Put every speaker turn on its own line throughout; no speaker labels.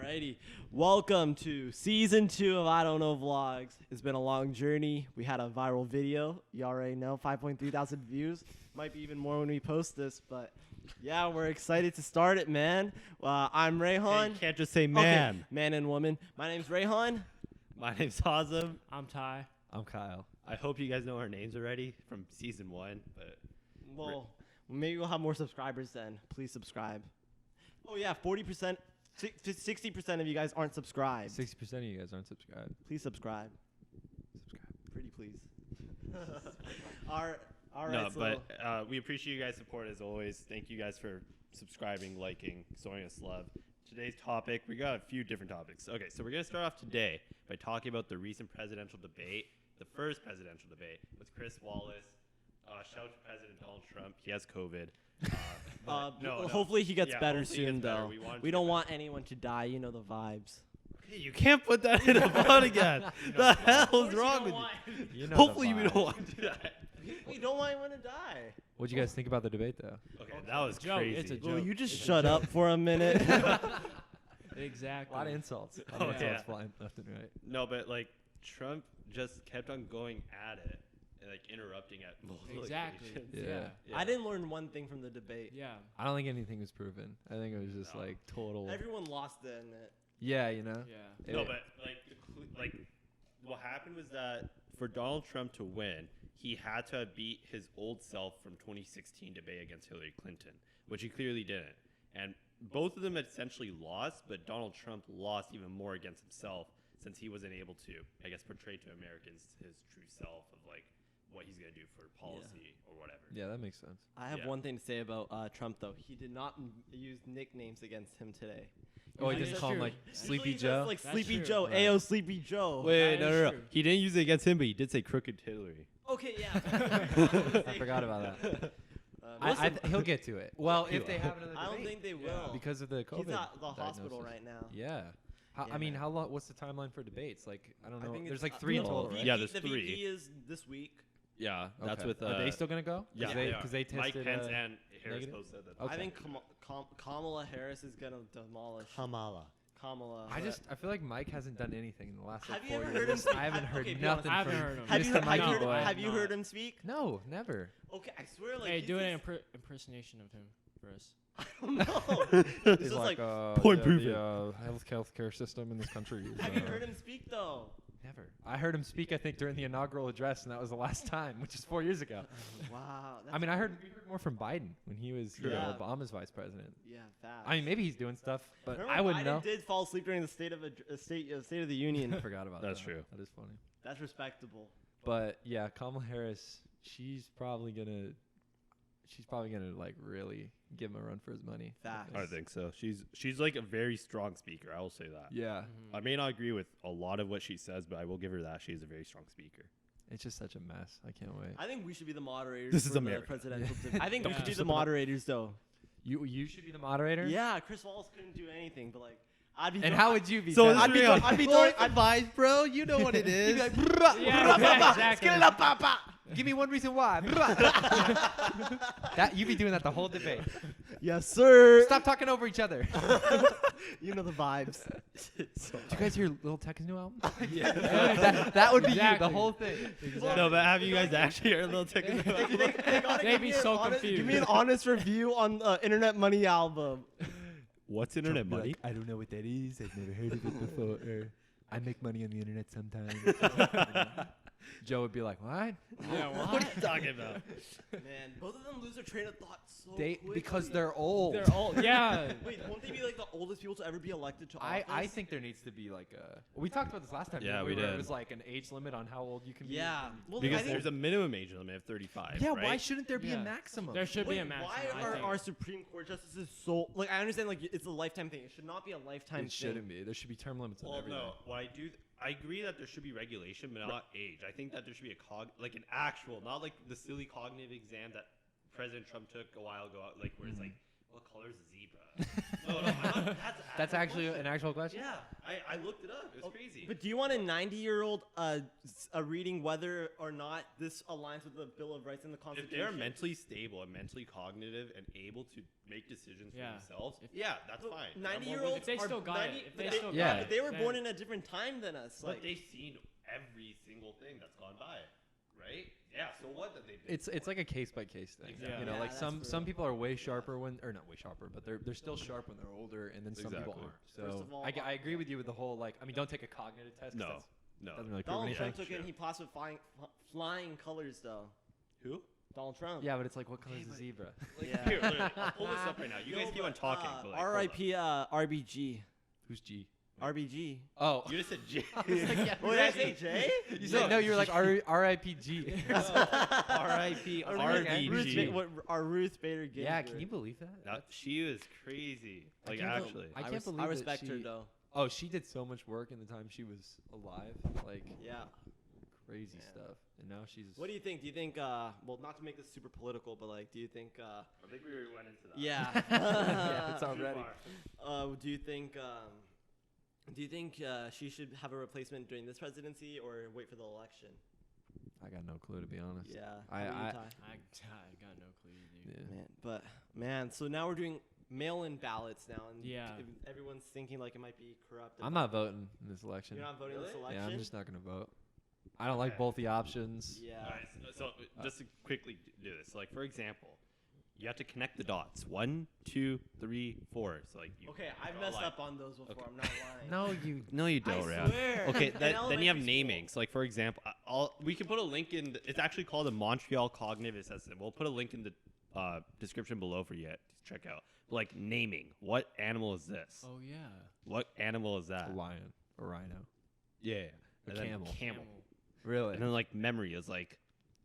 Alrighty, welcome to season 2 of I Don't Know Vlogs. It's been a long journey. We had a viral video. You already know, 5.3 thousand views. Might be even more when we post this, but yeah, we're excited to start it, man. I'm Rayhan.
You can't just say man.
Okay, man and woman. My name's Rayhan.
My name's Hazem.
I'm Ty.
I'm Kyle.
I hope you guys know our names already from season 1, but
Well, maybe we'll have more subscribers then. Please subscribe. Oh yeah, 40%, 60% of you guys aren't subscribed.
60% of you guys aren't subscribed.
Please subscribe. Pretty please. All right.
no,
So
but we appreciate you guys' support as always. Thank you guys for subscribing, liking, showing us love. Today's topic, we got a few different topics. Okay, so we're going to start off today by talking about the recent presidential debate, the first presidential debate with Chris Wallace. Shout out to President Donald Trump. He has COVID.
hopefully he gets better
hopefully he
soon,
gets better.
though.
We
don't want anyone to die. You know the vibes.
Hey, you can't put that in a pod again. The hell is wrong with you?
You know
Hopefully we don't want to do that.
We don't want anyone to die.
What'd you guys think about the debate, though?
Okay, that was
Joke,
crazy.
it's a
Will
joke.
you just
It's a
shut
joke.
up for a minute?
Exactly.
A lot of insults. A lot
Oh,
of insults
yeah.
flying left and right.
No, but like Trump just kept on going at it and like interrupting at multiple
Exactly.
occasions.
Yeah.
Yeah.
I didn't learn one thing from the debate.
Yeah.
I don't think anything was proven. I think it was just
No.
like total.
Everyone lost it in it.
Yeah, you know.
Yeah.
No,
It-
but like what happened was that for Donald Trump to win, he had to beat his old self from 2016 debate against Hillary Clinton, which he clearly didn't. And both of them essentially lost, but Donald Trump lost even more against himself since he wasn't able to, I guess, portray to Americans his true self of like what he's gonna do for policy or whatever.
Yeah, that makes sense.
I have
Yeah.
one thing to say about Trump, though. He did not use nicknames against him today.
Oh, he
That
didn't
is
call him
true.
like
Usually
Sleepy
Usually he says,
Joe.
like
That's
Sleepy
true.
Joe.
Right.
Ayo, Sleepy Joe.
Wait,
That
no,
is
no, no.
true.
He didn't use it against him, but he did say crooked Hillary.
Okay, yeah.
I forgot about that. He'll get to it. Well, if they have another
I don't
debate.
think they
Yeah.
will.
Because of the COVID.
He's at the hospital
diagnosis.
right now.
Yeah. How,
Yeah,
I mean,
man.
how long? What's the timeline for debates? Like, I don't
I
know.
think
There's
it's,
like 3 in
no,
total,
the
right?
Yeah, there's
the
3.
VP is this week.
Yeah, that's
Okay.
with.
Are they still gonna go?
Yeah,
they,
are.
Because they
Mike
tested.
Pence and Harris
negative?
both said that.
Okay.
I think Kamala Harris is gonna demolish
Kamala.
Kamala.
I feel like Mike hasn't done anything in the last like
Have you
4
ever
years.
heard him speak?
I haven't heard
Okay, be honest,
nothing
I haven't
from
heard him.
Have you,
Mr. Mikey
have you,
boy.
heard, have you
No.
heard him speak?
No, never.
Okay, I swear, like
Hey,
he's
do an
this-
impersonation of him for us.
No. This
He's
is like,
Point proven.
The healthcare system in this country. Is,
have you heard him speak though?
Never. I heard him speak. I think during the inaugural address, and that was the last time, which is 4 years ago.
Wow.
I mean, we heard more from Biden when he was
Yeah.
Obama's vice president.
Yeah, fast.
I mean, maybe he's doing stuff, but
Remember
I wouldn't
Biden
know.
did fall asleep during the State of the Union.
I forgot about
That's
that.
true.
That is funny.
That's respectable.
But yeah, Kamala Harris, she's probably gonna like really give him a run for his money.
Facts.
I think so. She's like a very strong speaker. I will say that.
Yeah,
I may not agree with a lot of what she says, but I will give her that. She's a very strong speaker.
it's just such a mess. I can't wait.
I think we should be the moderators.
This is
for
America.
The presidential debate. I think we
Yeah.
should be the moderators, though.
You should be the moderator.
Yeah, Chris Wallace couldn't do anything, but like, I'd be.
And how would you be?
So
Ted?
I'd be
Real.
I'd be throwing. I'd
advice, bro. You know what it is.
Yeah, exactly.
Give me one reason why. That you'd be doing that the whole debate.
Yes, sir.
Stop talking over each other.
You know the vibes.
Did you guys hear Lil Tecca's new album?
yeah.
that would be you,
Exactly.
the whole thing.
No, but have you guys actually heard a little ticket?
They gotta
They'd
give
be
me
so
an honest,
confused.
Give me an honest review on the Internet Money album.
What's internet money?
I don't know what that is. I've never heard of it before. I make money on the internet sometimes. Joe would be like, what?
Yeah,
What
what?
are you talking about?
Man, both of them lose their train of thought so
Because
quickly.
they're old.
They're all, yeah.
Wait, won't they be like the oldest people to ever be elected to office?
I think there needs to be like a. We talked about this last time.
Yeah,
didn't
we
where
did.
It was like an age limit on how old you can be.
Yeah. Well, I
Because
think,
there's a minimum age limit of 35.
Yeah.
right?
Why shouldn't there be a
Yeah.
maximum?
There should be a
wait,
maximum.
why
I
are
think.
our Supreme Court justices so like? I understand like it's a lifetime thing. It should not be a lifetime
It
thing.
shouldn't be. There should be term limits on
Well,
everything.
no. What I agree that there should be regulation, but not age. I think that there should be like an actual, not like the silly cognitive exam that President Trump took a while ago, like where it's like, what color is a zebra? No,
That's actually an actual question.
Yeah, I looked it up. It was crazy.
But do you want a 90-year-old reading whether or not this aligns with the Bill of Rights and the
If
Constitution?
they're mentally stable and mentally cognitive and able to make decisions
Yeah.
for themselves,
If-
yeah, that's fine. I'm on board with
90-year-olds
If they
are
still got
90
it, if they
but
still
Yeah.
got
but they were
then-
born in a different time than us.
But
Like,
they've seen every single thing that's gone by, right? Yeah. So what did they do?
It's like a case by case thing.
Exactly.
You know,
Yeah,
like
that's
some
true.
people are way sharper when, or not way sharper, but they're still sharp when they're older, and then some people
Exactly.
aren't.
First
So
of all,
I agree with you with the whole like, I mean, don't take a cognitive test. 'cause
No.
that's-
No.
doesn't really prove
Donald
anything.
Trump took it and he passed with flying colors, though.
Who?
Donald Trump.
Yeah, but it's like, what color is
but-
the zebra?
Yeah.
Here, literally, I'll pull this up right now. You
No,
guys keep on
but,
talking. but, like, hold up.
R.I.P. RBG.
Who's G?
RBG.
Oh,
You just said J.
Oh, did I say J?
you said no. You were like R.I.P.G.
R.I.P.
Or
RBG.
Ruth Ba- what, our Ruth Bader Ginsburg.
Yeah, can you believe that?
That, she was crazy. Like
can't bel-
actually.
I can't
res-
believe
I
that
respect her
she-
though.
Oh, she did so much work in the time she was alive, like
Yeah.
crazy
Yeah.
stuff, and now she's.
What do you think? Do you think? Well, not to make this super political, but like, do you think?
I think we went into that.
Yeah.
Yeah, it's
Too
already.
far.
Do you think? Do you think she should have a replacement during this presidency or wait for the election?
I got no clue, to be honest.
Yeah.
I-
How about you,
I-
Ty?
I got no clue, dude.
Yeah.
Man, but man, so now we're doing mail-in ballots now, and
Yeah.
everyone's thinking like it might be corrupt.
I'm not voting in this election.
You're not voting this
Really?
election.
Yeah, I'm just not gonna vote. I don't like
Okay.
both the options.
Yeah.
All right, so just to quickly do this, like for example, you have to connect the dots. 1, 2, 3, 4. So like you.
Okay, I've
draw a
messed
line.
up on those before.
Okay.
I'm not lying.
No, you
I
don't, Rad.
swear.
Okay,
In
then you have
elementary school.
naming. So like for example, we can put a link in. It's actually called the Montreal Cognitive Assessment. We'll put a link in the description below for you to check out. Like naming. What animal is this?
Oh yeah.
What animal is
A
that?
lion, a rhino.
Yeah.
A
And then
camel.
Camel.
Really?
And then like memory is like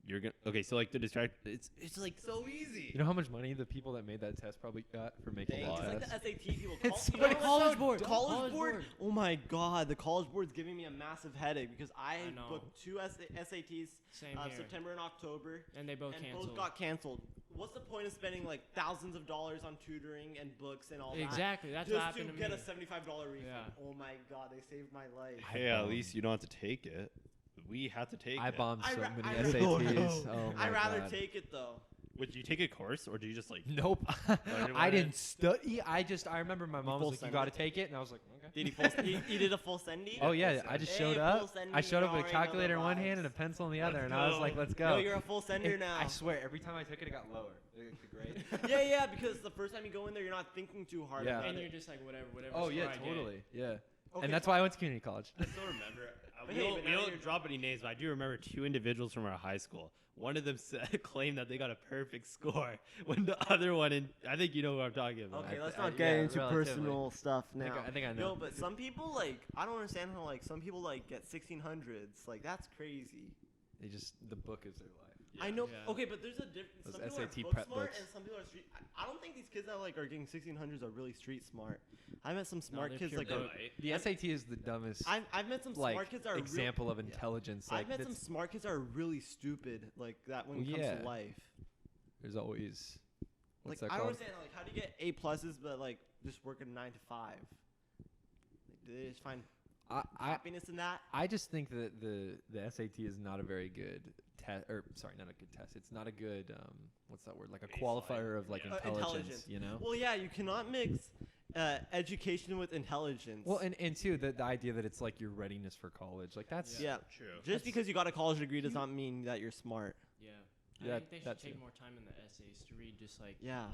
you're gonna. Okay, so like the distract. It's like so easy.
You know how much money the people that made that test probably got for making
Dang,
that
it's like
test?
the SAT people.
It's
You know
so
what's
College
so
board.
dumb?
College
College board.
board.
Oh my god, the college board's giving me a massive headache because I
I know.
booked two SATs,
Same here.
September and October,
And they both
and
canceled.
both got canceled. What's the point of spending like thousands of dollars on tutoring and books and all that?
Exactly. That's what
Just
happened
to
to
get
me.
a $75 refund.
Yeah.
Oh my god, they saved my life.
Hey, at least you don't have to take it. We had to take
I
it.
bombed
I
so
ra-
many
I ra-
SATs.
Oh, no.
Oh my
I'd rather
God.
take it though.
Would you take a course or do you just like?
Nope.
didn't
I
wanna-
didn't study. I remember my mom
full
was like, "You
send
got to
it?
take it," and I was like, "Okay."
Did he full? he did a full sendy?
Oh yeah,
full
I just
Hey,
showed
full
up.
send
I
me,
showed up
you
with a
already know the
calculator in one hand
vibes.
and a pencil in the
Let's
other, and I was
go.
like, "Let's
Yo,
go."
you're a full sender
And
now.
I swear, every time I took it, it got lower. The grade.
Yeah, because the first time you go in there, you're not thinking too hard
Yeah.
about
And
it.
you're just like whatever.
Oh
score
yeah,
I get.
totally. Yeah.
Okay,
And that's why I went to community college.
I still remember.
But
We
hey,
don't,
but
we
now
don't
you're-
drop any names, but I do remember two individuals from our high school. One of them said, claimed that they got a perfect score, when the other one, and I think you know who I'm talking about.
Okay,
I-
let's
I-
not
yeah,
get into
relatively.
personal stuff now.
I think I know.
Yo, but some people like I don't understand how like some people like get 1600s. Like that's crazy.
They just the book is their life.
I know.
Yeah.
Okay, but there's a difference.
Those
Some people
SAT
are book
prep
smart
books.
and some people are street. I don't think these kids that like are getting 1600s are really street smart. I met some smart
they're
kids
pure
like.
book.
Right?
The SAT is the dumbest
I've met some
like
smart kids that are
example of intelligence.
Real,
Like
I've met some
that's-
smart kids that are really stupid like that when it
Well,
comes
yeah.
to life.
there's always what's
Like
that
I don't
called?
understand like how do you get A pluses but like just work a 9 to 5? Like, do they just find
I
happiness in that?
I just think that the SAT is not a very good test, or sorry, not a good test. It's not a good what's that word? Like a
Baseline.
qualifier of like
Yeah.
intelligence,
Intelligence.
you know?
Well, yeah, you cannot mix education with intelligence.
Well, and two, the idea that it's like your readiness for college, like that's
yeah,
True.
just because you got a college degree does not mean that you're smart.
Yeah.
Yeah,
I think they should
that
take
too.
more time in the essays to read just like.
Yeah,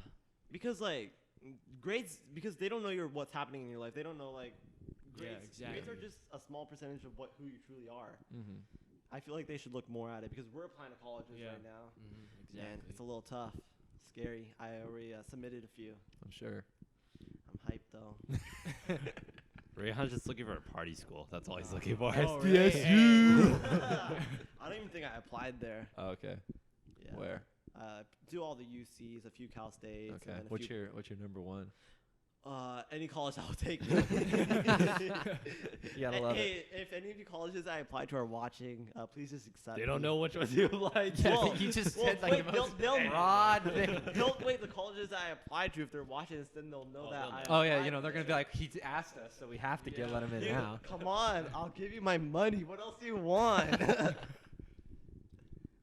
because like grades, because they don't know what's happening in your life. They don't know like
Yeah,
grades. Grades are
exactly.
just a small percentage of who you truly are.
mm-hmm.
I feel like they should look more at it because we're applying to colleges
Yeah.
right now.
Exactly.
Man, it's a little tough, scary. I already submitted a few.
I'm sure.
I'm hyped though.
Rayhan's just looking for a party school. That's all he's looking for.
Oh, really?
I don't even think I applied there.
Oh, okay.
Yeah.
Where?
Do all the UCs, a few Cal States.
Okay.
And then a
What's
few,
your number one?
Any college I'll take.
You gotta love it.
Hey, if any of you colleges I applied to are watching, please just accept.
They don't
me.
know which ones you like.
Yeah,
Well,
you just
well,
said like
wait,
the
they'll-
most
they'll-
broad thing.
Wait, the colleges I applied to, if they're watching this, then they'll know
Oh,
that.
they'll
I
know.
Oh yeah,
applied
you know they're
to
gonna
it.
be like, he's asked us, so we have to get let him in
Dude,
now.
come on, I'll give you my money. What else do you want?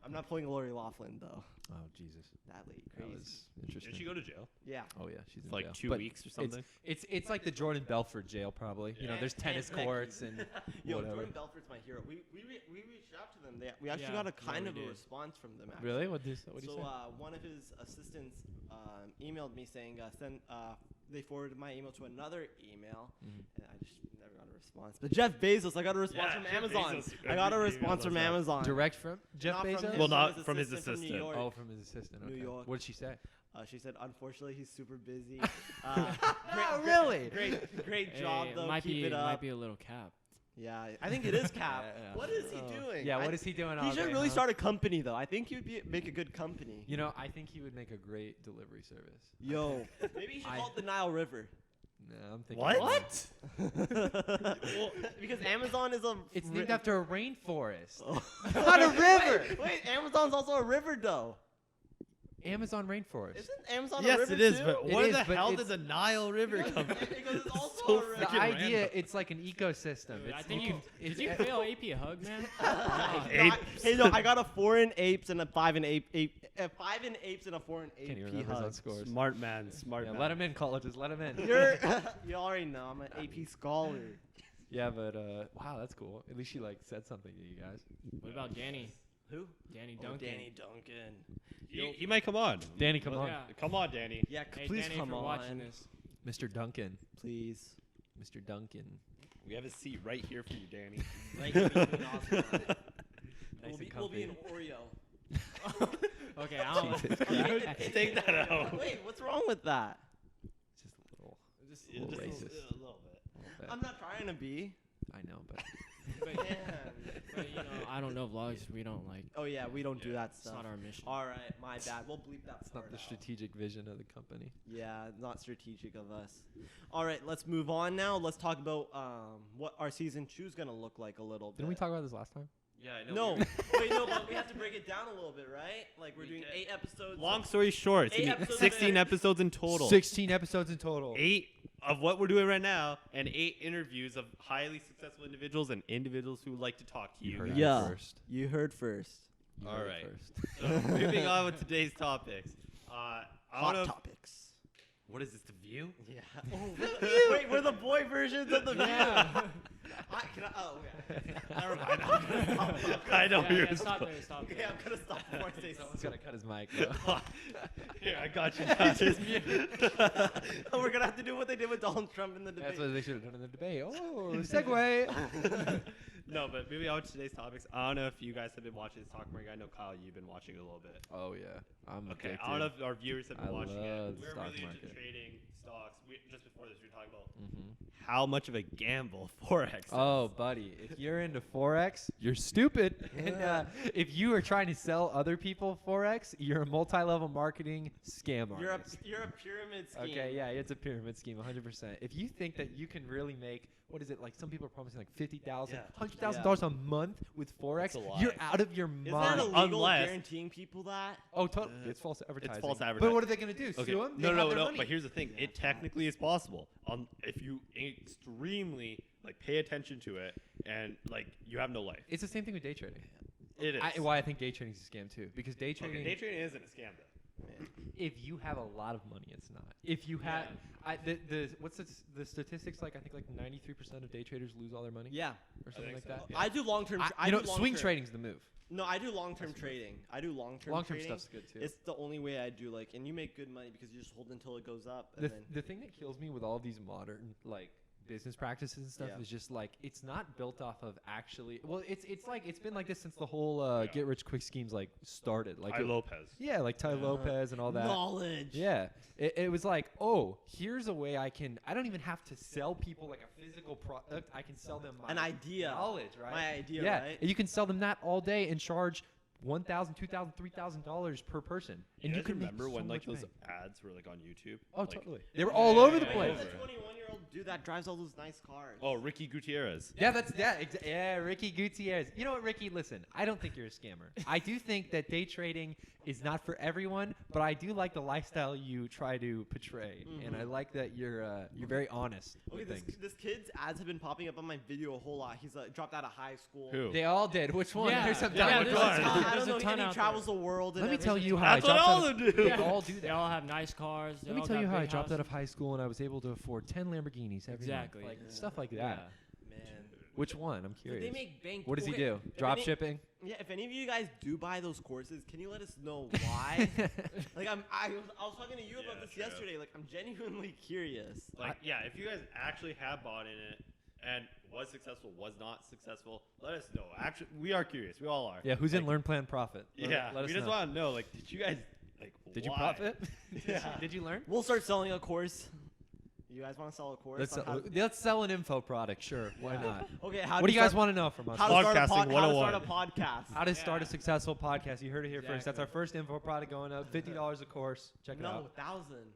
I'm not pulling Lori Laughlin though.
Oh Jesus,
That lady,
that
crazy.
was interesting.
Did she go to jail?
Yeah.
Oh yeah, she's in
For like
jail.
2
But
weeks or something?
It's like the Jordan Belfort jail probably. You know, there's
And
tennis
Becky.
courts and
Yo,
whatever.
Jordan Belfort's my hero. We reached out to them. We actually
Yeah,
got a
yeah,
kind
we
of a
did.
response from them. Actually.
Really? What do you
So
say?
one of his assistants emailed me saying they forwarded my email to another email,
Mhm.
and I just never got a response. But Jeff Bezos, I got a response
Yeah,
from
Jeff
Amazon.
Bezos,
I got a
every
response
email
from
does that.
Amazon.
Direct from Jeff
Not from
Bezos?
his-
Well, not from his
from New
assistant.
York.
Oh, from his assistant.
New
Okay.
York.
What did she say?
She said, unfortunately, he's super busy.
Really?
Great job
Hey,
though.
Might
Keep
be,
it up.
Might be a little cap.
Yeah, I think it is Cap.
Yeah.
What is he
Oh.
doing?
Yeah,
I-
what is he doing?
He
all
should
day,
really
huh?
start a company though. I think he would make a good company.
You know, I think he would make a great delivery service.
Yo, maybe you should
I-
call it the Nile River.
No, I'm thinking.
What?
Because Amazon is a.
It's named after a rainforest,
Oh.
not a river.
Wait, Amazon's also a river though.
Amazon rainforest.
Isn't Amazon a
Yes,
river
it is,
too?
but
It
where
is,
the
but
hell
it's-
does a Nile River come from?
Because it's also
so
a river.
The
freaking
idea,
random.
it's like an ecosystem.
Dude, I
It's,
think
you
you
can.
did
It's,
you fail AP Hug, man?
Hey, no, I got a foreign apes and a five and apes and a foreign ape.
Can't even remember his own scores.
Smart man, smart
Yeah,
man.
let him in, colleges. Let him in.
You already know I'm an AP scholar.
Yeah, but wow, that's cool. At least she like said something to you guys.
What about Danny?
Who?
Danny
Oh,
Duncan.
Danny Duncan.
He might come on.
Danny, come on,
Yeah.
Come on, Danny.
Yeah,
Hey,
please
Danny,
come
for
on.
watching this.
Mr. Duncan.
Please.
Mr. Duncan.
We have a seat right here for you, Danny.
Right here between Oscar and I.
Nice
We'll
and
be an
comfy.
Oreo.
Okay, I don't.
Jesus
Okay,
Christ.
Take that out.
Wait, what's wrong with that?
Just a little.
Just,
Yeah,
little
just
racist.
a little bit.
little bit.
I'm not trying to be.
I know, but
but,
Man.
but you know, I don't know vlogs. We don't like.
Oh yeah, we don't do
Yeah.
that
It's
stuff.
not our mission.
All right, my bad. We'll bleep that.
it's not
part
the
out.
strategic vision of the company.
Yeah, not strategic of us. All right, let's move on now. Let's talk about what our season 2 is gonna look like a little bit.
Didn't we talk about this last time?
Yeah, I
No, wait, no, but we have to break it down a little bit, right? Like we're
We
doing
did.
8 episodes.
Long story short, it's
8
gonna be
episodes
16
in.
episodes in total.
16 episodes in total.
8 of what we're doing right now, and 8 interviews of highly successful individuals and individuals who would like to talk to you.
heard
guys.
it
Yeah.
first.
You heard first.
You
All
heard it
right.
first.
So, moving on with today's topics. I don't
Hot
know if-
topics.
What is this, The View?
Yeah. Wait, we're the boy versions of the
Yeah.
Oh, okay.
Never mind. I know
Yeah,
you're
yeah, stop there. Stop there.
Okay, I'm gonna stop before I say
Someone's
something.
gotta cut his mic. Though.
Here, I got you. Just
We're gonna have to do what they did with Donald Trump in the debate.
That's what they should have done in the debate. Oh, segue.
No, but moving on to today's topics. I don't know if you guys have been watching this talk market. I know Kyle, you've been watching it a little bit.
Oh yeah, I'm
Okay,
addicted.
I don't know if our viewers have been
I
watching it.
love the
We're
stock
really
market.
into trading stocks. Just before this, we were talking about
Mhm.
how much of a gamble forex.
Oh, buddy, if you're into forex, you're stupid. And if you are trying to sell other people forex, you're a multi-level marketing scam artist.
You're a pyramid scheme.
Okay, yeah, it's a pyramid scheme, 100%. If you think that you can really make, what is it, like some people are promising like $50,000,
Yeah.
$100,000 a month with forex,
That's a lie.
you're out of your
Is that
mind.
illegal
Unless-
guarantting people that?
Oh, totally. It's false advertising.
false
But
advertising.
what are they going to do?
Okay.
Sue them?
No. But here's the thing: it technically is possible. If you extremely pay attention to it, and you have no life.
It's the same thing with day trading.
It is.
Why I think day trading is a scam too, because day trading,
Okay, day trading isn't a scam though.
if you have a lot of money, it's not. If you have, what's the statistics like? I think 93% of day traders lose all their money,
Yeah.
or something like
think so.
that.
I do long-term.
Swing trading's the move.
No, I do long-term trading. I do long-term.
Long-term
trading.
stuff's good too.
It's the only way I do and you make good money because you just hold until it goes up. And
The,
then
the thing that kills me with all of these modern business practices and stuff
Yeah.
is just it's not built off of actually. Well, it's been like this since the whole
Yeah.
get rich quick schemes started.
Ty Lopez.
Yeah, like Ty Lopez and all that.
knowledge.
Yeah, it was here's a way I don't even have to sell people a physical product. I can sell them my
An idea.
knowledge, right?
My idea,
yeah,
right?
and you can sell them that all day and charge $1,000, $2,000, $3,000 per person, and you
can
can
remember
make
when
so
like
much
those
bank.
ads were like on YouTube.
Oh,
Like,
totally. They were all over the
yeah,
place.
The 21-year-old dude that drives all those nice cars.
Oh, Ricky Gutierrez.
Yeah, yeah, Ricky Gutierrez. You know what, Ricky? Listen, I don't think you're a scammer. I do think that day trading is not for everyone, but I do like the lifestyle you try to portray, and I like that you're very honest
Okay,
with
this,
things.
this kid's ads have been popping up on my video a whole lot. He's dropped out of high school.
Who?
They all did. Which one?
Yeah,
There's some
yeah,
dumb
there's
ones.
a ton.
I
There's
don't
a
know.
ton
He
out
travels the world. And
Let me tell
everything.
you how
That's
I
what
dropped
all
out
of
of,
them do.
They all do
They
that.
all have nice cars. They
Let me
all
tell you
got
how I
big
dropped out of
houses.
high school and I was able to afford 10 Lamborghinis every
Exactly.
month. Like stuff like that.
Yeah.
Man.
Which one? I'm
So
curious.
they make bank.
What does he
okay,
do?
if
Drop
any-
shipping?
Yeah, if any of you guys do buy those courses, can you let us know why? Like I was talking to you about
Yeah,
this
true.
yesterday. Like I'm genuinely curious.
Like, yeah, if you guys actually have bought in it and was successful, was not successful, let us know. Actually, we are curious. We all are.
Yeah, who's in
Like,
Learn Plan Profit?
Yeah,
let us
we just
know.
want to know. Like, did you guys like?
Did you
why?
profit?
Yeah.
Did you learn?
We'll start selling a course. You guys want to sell a course?
Let's
on how-
let's sell an info product. Sure, why
Yeah.
not?
Okay, how
What do you guys
start-
want to know from us?
How to start a
Podcasting
how to start a
101.
podcast?
How to start a
Yeah.
successful podcast. You heard it here first. That's
Exactly.
our first info product going up. $50 a course. Check it
No,
out.
1,000.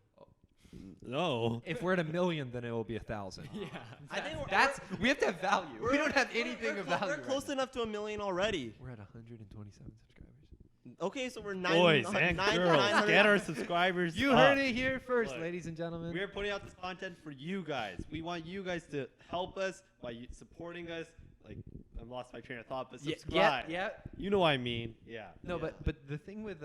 No.
If we're at 1 million, then it will be 1,000.
Yeah.
I think
That's we have to have value. We
we're-
don't have
we're-
anything
we're
of
clo-
value.
We're close enough to 1 million already.
We're at 127 subscribers.
Okay, so we're nine.
Boys
nine-
and
nine-
girls,
900
get our subscribers.
You
up.
heard it here first,
Look,
ladies and gentlemen.
We're putting out this content for you guys. We want you guys to help us by supporting us. Like, I lost my train of thought, but
yeah,
subscribe.
yeah.
You know what I mean? Yeah.
No,
Yeah.
but the thing with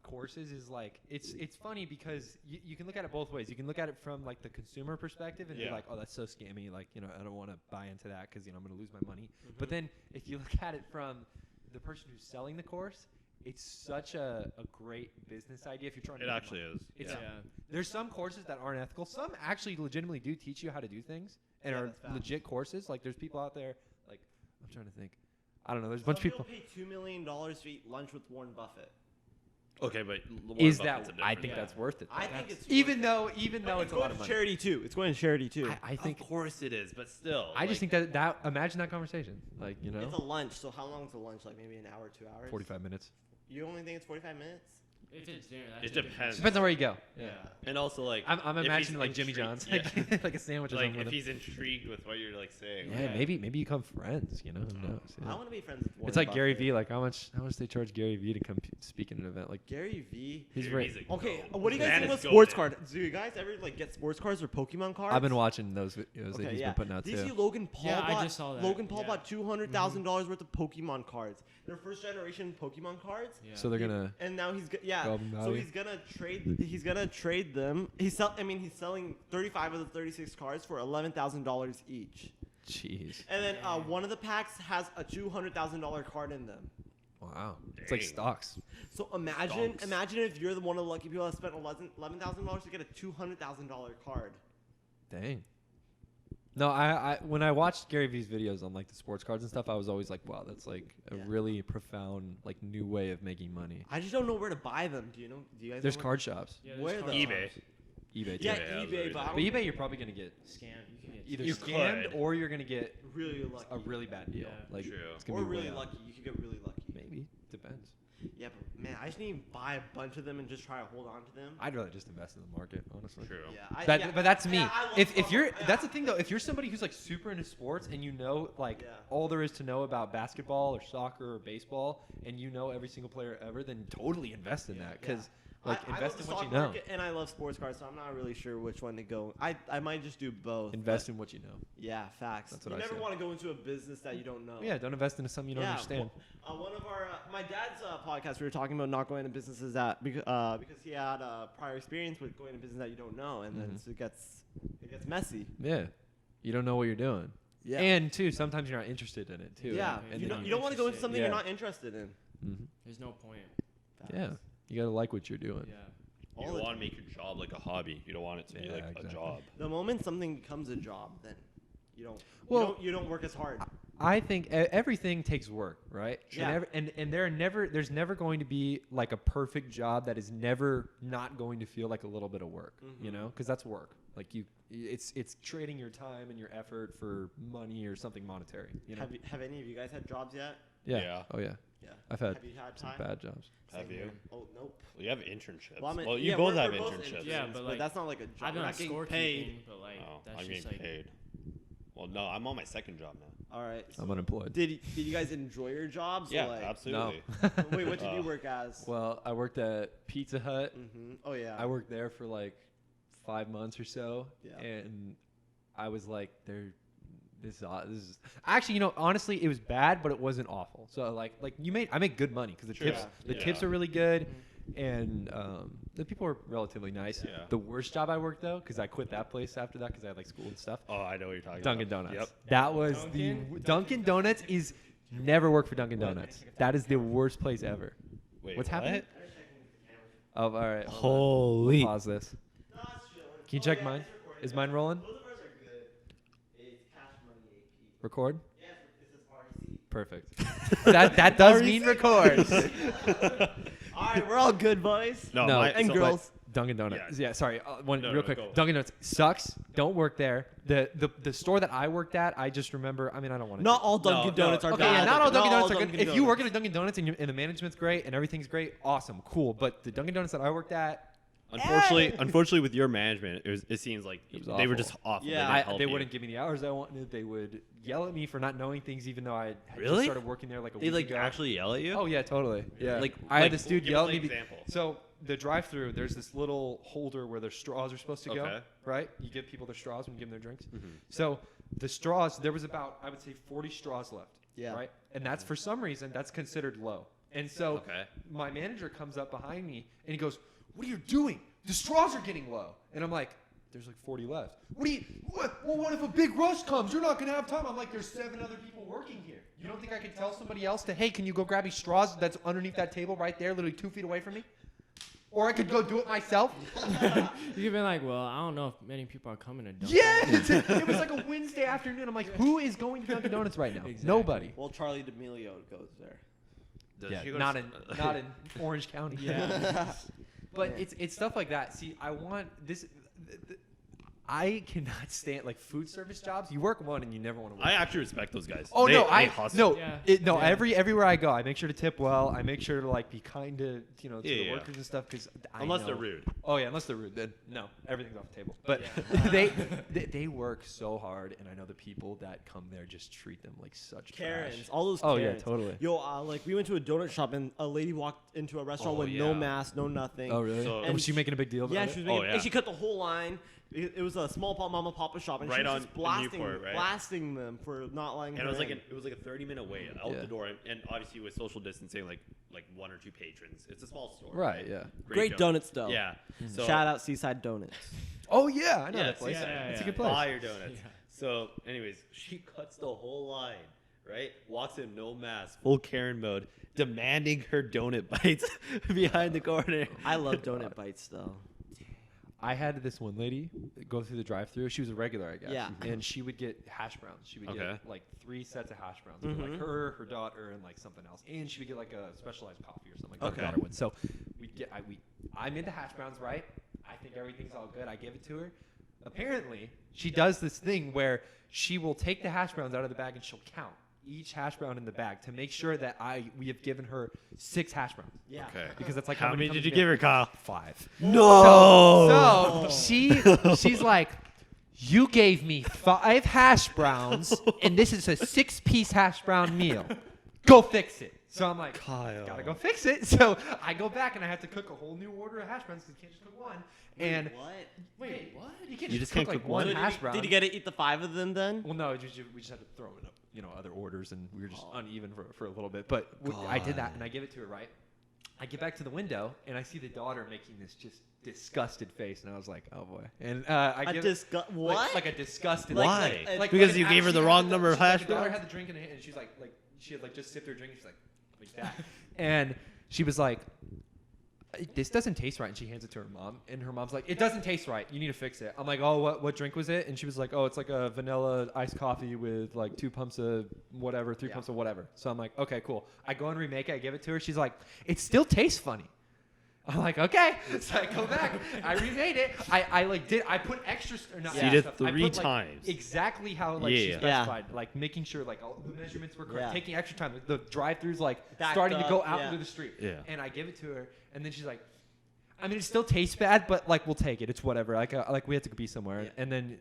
courses is like it's funny because you can look at it both ways. You can look at it from like the consumer perspective and be
Yeah.
like, oh, that's so scammy. Like, you know, I don't want to buy into that because I'm going to lose my money.
Mm-hmm.
But then if you look at it from the person who's selling the course, it's such a great business idea if you're trying to.
It
make
actually
money.
is.
It's
Yeah.
There's some courses that aren't ethical. Some actually legitimately do teach you how to do things and
Yeah,
are
that's fact.
legit courses. Like there's people out there. Like I'm trying to think. I don't know. There's a bunch of
Some
people.
pay $2 million to eat lunch with Warren Buffett.
Okay, but Warren
Is
Buffett's
that?
a
I
different
think
guy.
that's worth it.
I
though.
think it's
even
worth
though
But
it's a lot
going
of
to
money.
charity too. It's going to charity too.
I think
Of course it is, but still.
I just think that imagine that conversation. Like, you know,
It's a lunch. So how long is a lunch? Like maybe an hour, 2 hours.
45 minutes.
You only think it's 45 minutes?
If it's dinner, that's
It
a different
depends.
Depends on where you go.
Yeah.
And also, like,
I'm
if he's
imagining like Jimmy
intrigued-
John's,
yeah.
like, like a sandwich or
like
something.
if
with
he's intrigued with what you're like saying.
him. Yeah, maybe you become friends. You know, who knows?
I
Yeah.
want to be friends with Warren
It's like
Buffett.
Gary Vee. Like how much they charge Gary Vee to come speak in an event? Like
Gary Vee.
he's
Gary
right.
Vee's a
Okay,
goat.
what do you guys
Man
think
is
about sports
goated.
cards? Do you guys ever like get sports cards or Pokemon cards?
I've been watching those videos that
Okay,
he's
yeah.
been putting out
Did you see
too.
Logan Paul?
Yeah, I
bought,
just saw that.
Logan Paul
Yeah.
bought $200,000 worth of Pokemon cards. They're first generation Pokemon cards.
Yeah.
So they're gonna.
And now he's yeah.
Go up in
So
value?
he's gonna trade them. He's selling 35 of the 36 cards for $11,000 each.
Jeez.
And then one of the packs has a $200,000 card in them.
Wow. It's like
Dang.
stocks.
So imagine
Stonks.
if you're the one of the lucky people that spent $11,000 to get a $200,000 card.
Dang. No, I when I watched Gary Vee's videos on like the sports cards and stuff, I was always like, wow, that's like a
Yeah.
really profound like new way of making money.
I just don't know where to buy them. Do you know? Do you guys?
There's
know
card shops,
Yeah,
Where
there's
the-
cars.
eBay.
eBay too.
Yeah,
eBay, I was
eBay,
always
but
like-
I
But
don't
eBay, you're probably gonna get
Scam. You can get
either
You
scammed
could.
or you're gonna get
really lucky.
a really bad deal.
Yeah.
Like
True.
it's gonna
or
be
really
way out.
lucky. You could get really lucky.
Maybe depends.
Yeah, but man, I just need to buy a bunch of them and just try to hold on to them.
I'd rather just invest in the market, honestly.
True.
Yeah,
But that's me.
Yeah, I love
If you're
football.
that's
Yeah.
the thing though. If you're somebody who's like super into sports and you know like
Yeah.
all there is to know about basketball or soccer or baseball and you know every single player ever, then totally invest in that because like
I
invest
love the
in what
stock
you know.
market and I love sports cards, so I'm not really sure which one to go. I might just do both.
Invest
but
in what you know.
yeah, facts.
That's what
you
I
never
say.
want to go into a business that you don't know.
Yeah, don't invest into something you don't understand.
One of our my dad's podcast, we were talking about not going into businesses that because he had a prior experience with going into business that you don't know, and then
Mhm.
so it gets messy.
Yeah, you don't know what you're doing.
Yeah.
And too, sometimes you're not interested in it too.
Yeah,
and
you
then
don't, you don't want to go into
interested.
something
Yeah.
you're not interested in.
Mhm.
There's no point.
Yeah, you gotta like what you're doing.
Yeah.
You
All
don't
the
want to make your job like a hobby. You don't want it to be
Yeah,
like
exactly.
a job.
The moment something becomes a job, then you don't.
Well-
you don't work as hard.
I think everything takes work, right?
Yeah.
And there's never going to be like a perfect job that is never not going to feel like a little bit of work, you
Mhm.
know? Because that's work. Like it's trading your time and your effort for money or something monetary. You know?
Have any of you guys had jobs yet?
Yeah.
Yeah.
Oh yeah.
Yeah.
I've had
Have you had
some
time?
bad jobs.
Have
Same
you?
here.
Oh nope.
Well, you have internships.
Well, I mean,
Well, you
yeah,
both
we're
have
both
internships.
Yeah,
interns,
but,
but
like,
that's not like a job.
I've
We're
done
not getting
scorekeeping,
paid.
but like
Oh,
that's
I'm
just
getting
like
paid. Well, no, I'm on my second job now.
All right.
I'm unemployed.
Did you guys enjoy your jobs?
Yeah,
or like,
absolutely.
Wait, what did you work as?
Well, I worked at Pizza Hut.
Oh yeah.
I worked there for like 5 months or so,
Yeah.
and I was like, this is actually, honestly, it was bad, but it wasn't awful. So I make good money because the
Sure.
tips
Yeah.
tips are really good, and the people are relatively nice.
Yeah.
The worst job I worked though, because I quit that place after that because I had like school and stuff.
Oh, I know what you're talking
Dunkin'
about.
Donuts.
Yep.
That was
Dunkin'?
the Dunkin' Donuts is never work for Dunkin' Donuts. That is the worst place ever.
Wait,
What's
what?
happening? Oh, all right. hold on.
Holy.
Pause this. Can you check mine? Is mine rolling?
Both of ours are good. It's Cash Money AP.
Record.
Yes, this is RC.
Perfect. that does mean record.
All right, we're all good, boys.
No,
No,
my,
and
so-
girls.
Dunkin' Donuts.
Yeah.
Yeah, sorry. One
No,
real
no,
quick.
go.
Dunkin' Donuts sucks. Don't work there. The store that I worked at, I just remember. I mean, I don't want to.
Not all Dunkin'
No,
Donuts are
Okay,
bad.
yeah, not all Dunkin' Donuts are good.
Dunkin'
If you work
Donuts.
at a Dunkin' Donuts and the management's great and everything's great, awesome, cool. But the Dunkin' Donuts that I worked at,
Unfortunately, with your management, it seems like
It was
they were
awful.
just awful.
Yeah.
They, didn't help
they
you.
wouldn't give me the hours I wanted. They would yell at me for not knowing things, even though I had just
Really?
started working there like a
They
week
like
ago.
actually yell at you.
Oh yeah, totally. Yeah,
Like-
I had
like,
this dude
give us
yell at
an
me.
example.
So the drive-through, there's this little holder where their straws are supposed to go.
Okay.
Right? You give people their straws when you give them their drinks.
Mhm.
So the straws, there was about, I would say, 40 straws left.
Yeah.
Right. And that's for some reason that's considered low. And so
Okay.
my manager comes up behind me and he goes, "What are you doing? The straws are getting low." And I'm like, "There's like 40 left." What? Well, what if a big rush comes? You're not gonna have time. I'm like, "There's 7 other people working here. You don't think I could tell somebody else to, hey, can you go grab these straws that's underneath that table right there, literally 2 feet away from me? Or I could go do it myself."
you could be like, well, I don't know if many people are coming to Dunkin'.
Yeah, it was like a Wednesday afternoon. I'm like, who is going to Dunkin' Donuts right now?
Exactly.
Nobody.
Well, Charlie D'Amelio goes there.
Does
Yeah,
she go to
not
s-
in Orange County.
Yeah.
But it's stuff like that. See, I want this. I cannot stand like food service jobs. You work one and you never want to work.
I actually respect those guys.
Oh
They-
no,
they
I
hustle.
no,
Yeah.
no.
Yeah.
Everywhere I go, I make sure to tip well. I make sure to like be kind to to
Yeah,
the
yeah.
workers and stuff because
Unless they're rude.
Oh yeah, unless they're rude, then no, everything's off the table. But they work so hard, and I know the people that come there just treat them like such
Karens,
trash.
all those
Oh
Karens.
yeah, totally.
Yo, like we went to a donut shop and a lady walked into a restaurant
Oh,
with no
yeah.
mask, no nothing.
Oh really?
So-
and was she making a big deal about
Yeah,
it?
she was
Oh,
making,
yeah.
and she cut the whole line. It was a small mom and papa shop, and
Right
she was
on
just blasting,
Newport, right?
blasting them for not letting
And
her
it was like
in.
it was like a 30-minute wait out
Yeah.
the door, and obviously with social distancing, like 1 or 2 patrons. It's a small store.
Right. Yeah.
Great donuts though.
Yeah. So
Shout out Seaside Donuts.
Oh yeah, I know
Yeah,
that place.
yeah,
It's a
yeah.
good place.
Fire donuts.
Yeah.
So, anyways, she cuts the whole line, right? Walks in no mask, full Karen mode, demanding her donut bites behind the corner.
I love donut bites though.
I had this one lady go through the drive-through. She was a regular, I guess.
Yeah.
And she would get hash browns. She would
Okay.
get like 3 sets of hash browns. It was Like her daughter, and like something else. And she would get like a specialized coffee or something. Like
Okay.
her daughter would. So I made the hash browns right. I think everything's all good. I give it to her. Apparently, she does this thing where she will take the hash browns out of the bag and she'll count each hash brown in the bag to make sure that we have given her 6 hash browns.
Yeah.
Okay.
Because that's like
How many
comes
did you
in.
give her, Kyle?
5.
No.
So she's like, "You gave me 5 hash browns, and this is a 6-piece hash brown meal. Go fix it." So I'm like,
Kyle.
"Gotta go fix it." So I go back and I have to cook a whole new order of hash browns because you can't just cook one. And
What?
Wait, what?
you can't
You
just
just can't
cook like
cook
one
one?
hash brown.
Did you get to eat the 5 of them then?
Well, no, we just had to throw in other orders, and we were just uneven for a little bit. But I did that, and I give it to her, right? I get back to the window, and I see the daughter making this just disgusted face, and I was like, "Oh boy!" And I
A
give
what?
like a disgusted
Why?
Because
you gave her the wrong number of hash
The daughter
browns?
had the drink in her hand, and she's like she had like just sipped her drink, and she's like that, and she was like, "This doesn't taste right," and she hands it to her mom, and her mom's like, "It doesn't taste right. You need to fix it." I'm like, "Oh, what drink was it?" And she was like, "Oh, it's like a vanilla iced coffee with like 2 pumps of whatever, 3 pumps of whatever." So I'm like, "Okay, cool." I go and remake it. I give it to her. She's like, "It still tastes funny." I'm like, okay. So I go back. I remade it. I put extra. Not
So you
did
stuff. I
3
put, like,
times.
Exactly how like she
Yeah.
specified. Like making sure like all the measurements were correct.
Yeah.
Taking extra time. Like, the drive-throughs like
Backed
starting to
up,
go out
yeah.
into the street.
Yeah.
And I give it to her, and then she's like, I mean, it still tastes bad, but like we'll take it. It's whatever. Like we had to be somewhere,
Yeah.
and then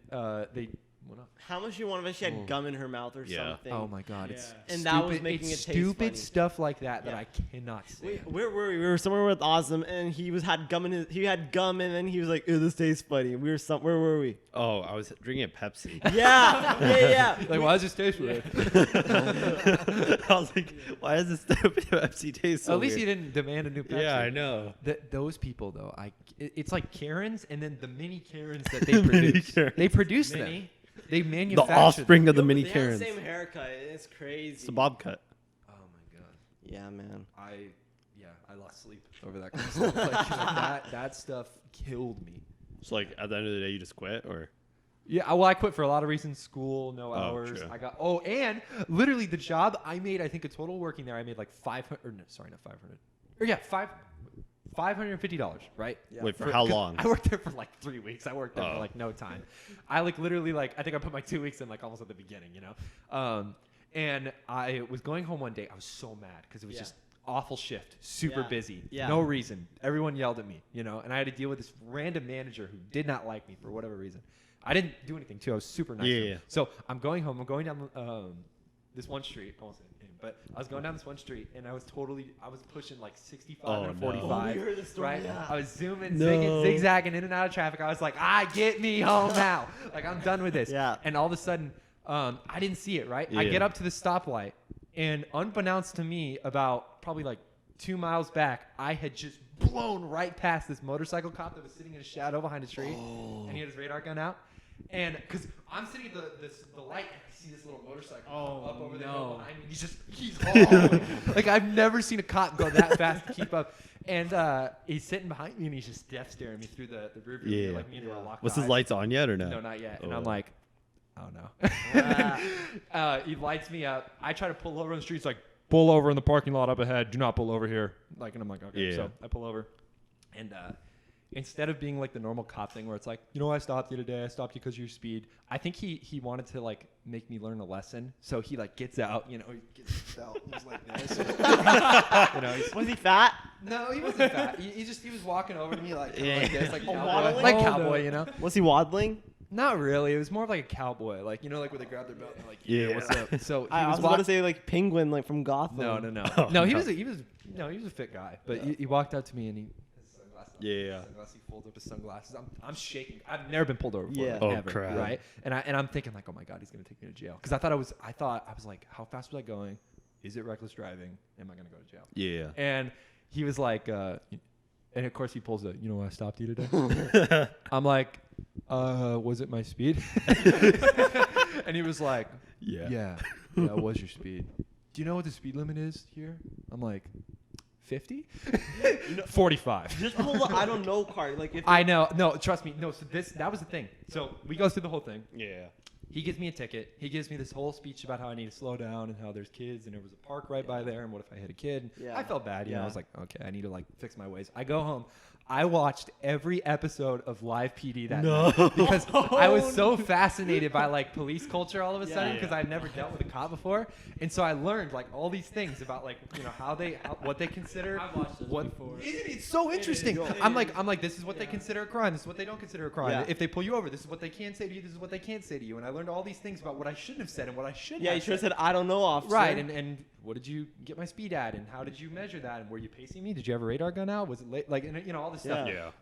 they. What up?
How much you want if she had gum in her mouth or
Yeah.
something?
Oh my god, it's
Yeah.
And
stupid.
that was making
it's
it taste
stupid
funny.
stuff like that
Yeah.
I cannot say.
Wait, where were we? We were somewhere with Awesome, and he had gum in his. He had gum, and then he was like, "Ew, this tastes funny." We were where were we?
Oh, I was drinking a Pepsi.
Yeah.
Like, why does this taste weird?
I was like, why does this Pepsi taste so
At least
weird?
you didn't demand a new Pepsi.
Yeah, I know.
Those people though, it's like Karens and then the mini Karens that they
Mini
produce.
Karens.
They produce them.
Mini?
They
The
manufacture
offspring
them.
of the mini
They have
Karens.
the same haircut. It's crazy.
It's a bob cut.
Oh my god.
Yeah, man.
I lost sleep over that kind of stuff. Like that stuff killed me.
So like at the end of the day, you just quit, or
Yeah, well, I quit for a lot of reasons. School, no
Oh,
hours.
true.
And literally the job I made, I think a total working there, I made like 500. Or no, sorry, not 500. Or yeah, $550, right?
Yeah.
wait for how
'cause
long?
I worked there for like 3 weeks. I worked there
Oh.
for like no time. I like literally like I think I put my 2 weeks in like almost at the beginning, you know. And I was going home one day. I was so mad because it was
Yeah.
just awful shift, super
Yeah.
busy,
Yeah.
no reason. Everyone yelled at me, you know, and I had to deal with this random manager who did not like me for whatever reason. I didn't do anything too. I was super nice. to him.
Yeah.
So I'm going home. I'm going down this one street. I won't say the name, but I was going down this one street, and I was pushing like 65
Oh,
and
no.
45.
Oh, we heard the story,
Right?
yeah.
I was zooming,
No.
zigzagging in and out of traffic. I was like, get me home now. Like, I'm done with this.
Yeah.
And all of a sudden, I didn't see it, right? I
Yeah.
get up to the stoplight, and unbeknownst to me, about probably like 2 miles back, I had just blown right past this motorcycle cop that was sitting in a shadow behind a tree, and he had his radar gun out. And because I'm sitting at the light, and I see this little motorcycle
Oh,
up over there
no.
behind me. He's hauling. Like, I've never seen a cop go that fast to keep up. And he's sitting behind me, and he's just death staring me through the rear view mirror,
Yeah.
like me and him are locked
Was his
eyes.
lights on yet or no?
No, not yet. And
Oh.
I'm like, oh no. He lights me up. I try to pull over on the street. He's like, pull over in the parking lot up ahead. Do not pull over here. Like, and I'm like, okay.
Yeah.
So I pull over, and instead of being like the normal cop thing where it's like, you know, I stopped you today. I stopped you because of your speed. I think he wanted to like make me learn a lesson. So he like gets out. You know, he gets his belt. And he's like this. You know, he's,
Was he fat?
no, he wasn't fat. He was walking over to me like, kinda like this, like
Oh,
cowboy,
waddling?
like
Oh,
cowboy.
no.
You know.
Was he waddling?
Not really. It was more of like a cowboy, like, you know, like where they grab their belt and like,
Yeah.
what's up? So he
I was
was
about to
walking.
say like Penguin, like from Gotham.
No.
Oh,
no, he
no.
was he was a fit guy, but he walked up to me and he his sunglasses on.
Yeah.
Sunglasses, he folds up his sunglasses. I'm shaking. I've never been pulled over before.
Yeah.
Like,
Oh,
ever,
crap.
Right? And I'm thinking like, oh my god, he's gonna take me to jail. Because I was like, how fast was I going? Is it reckless driving? Am I gonna go to jail?
Yeah.
And he was like, and of course he pulls the, you know, I stopped you today. I'm like, was it my speed? And he was like, yeah, it was your speed. Do you know what the speed limit is here? I'm like, 50? 45.
Just pull the I don't know card. Like if
I know. No, trust me. No, so that was the thing. So we go through the whole thing.
Yeah.
He gives me a ticket. He gives me this whole speech about how I need to slow down and how there's kids and there was a park right by there and what if I hit a kid.
Yeah.
I felt bad. You know, I
Yeah.
was like, okay, I need to like fix my ways. I go home. I watched every episode of Live PD that night because I was so fascinated by like police culture all of a sudden because
Yeah.
I'd never dealt with a cop before, and so I learned like all these things about like, you know, what they consider.
I've watched this
what
before.
Isn't it so interesting?
is.
I'm like, this is what they consider a crime. This is what they don't consider a crime.
Yeah.
If they pull you over, this is what they can say to you. This is what they can't say to you. And I learned all these things about what I shouldn't have said and what I should.
yeah,
have
you should have
said.
said I don't know, officer.
Right, and what did you get my speed at, and how did you measure that, and were you pacing me? Did you have a radar gun out? Was it late? Like, and, you know, all this stuff.
Yeah.